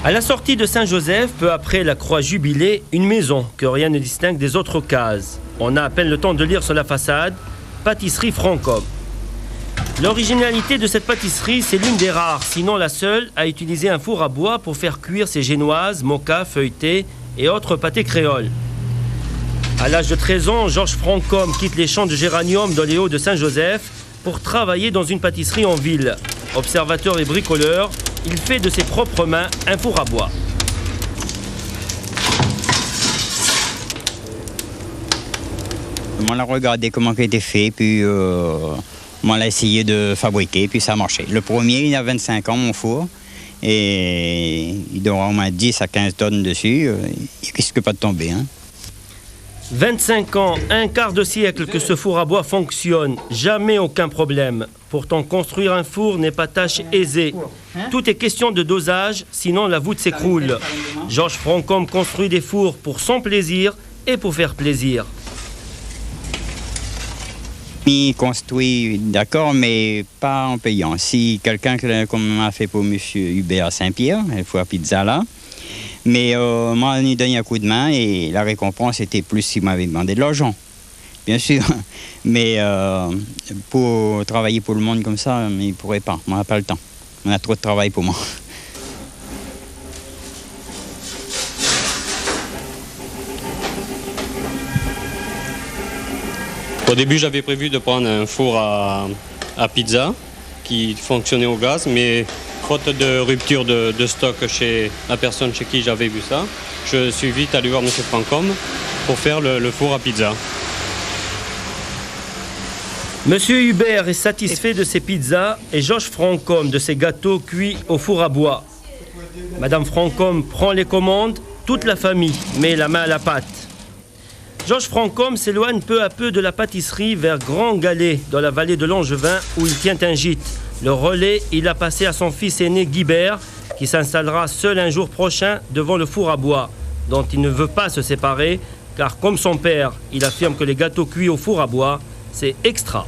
À la sortie de Saint-Joseph, peu après la croix jubilée, une maison que rien ne distingue des autres cases. On a à peine le temps de lire sur la façade « Pâtisserie Francom ». L'originalité de cette pâtisserie, c'est l'une des rares, sinon la seule, à utiliser un four à bois pour faire cuire ses génoises, moka, feuilletés et autres pâtés créoles. À l'âge de 13 ans, Georges Francom quitte les champs de géranium dans les Hauts de Saint-Joseph pour travailler dans une pâtisserie en ville. Observateur et bricoleur, il fait de ses propres mains un four à bois. On a regardé comment il était fait, puis on a essayé de fabriquer, puis ça a marché. Le premier, il a 25 ans, mon four, et il doit avoir au moins 10 à 15 tonnes dessus. Il risque pas de tomber. 25 ans, un quart de siècle que ce four à bois fonctionne, jamais aucun problème. Pourtant, construire un four n'est pas tâche aisée. Tout est question de dosage, sinon la voûte s'écroule. Georges Francom construit des fours pour son plaisir et pour faire plaisir. Il construit, d'accord, mais pas en payant. Si quelqu'un, comme m'a fait pour M. Hubert à Saint-Pierre, il faut à pizza là, mais moi, il donne un coup de main et la récompense était plus s'il m'avait demandé de l'argent, bien sûr. Mais pour travailler pour le monde comme ça, il ne pourrait pas. On n'a pas le temps. On a trop de travail pour moi. Au début, j'avais prévu de prendre un four à pizza qui fonctionnait au gaz, mais faute de rupture de stock chez la personne chez qui j'avais vu ça, je suis vite allé voir M. Francom pour faire le four à pizza. Monsieur Hubert est satisfait de ses pizzas et Georges Francom de ses gâteaux cuits au four à bois. Madame Francom prend les commandes, toute la famille met la main à la pâte. Georges Francom s'éloigne peu à peu de la pâtisserie vers Grand Galet, dans la vallée de Langevin, où il tient un gîte. Le relais, il a passé à son fils aîné Guibert, qui s'installera seul un jour prochain devant le four à bois, dont il ne veut pas se séparer, car comme son père, il affirme que les gâteaux cuits au four à bois, c'est extra.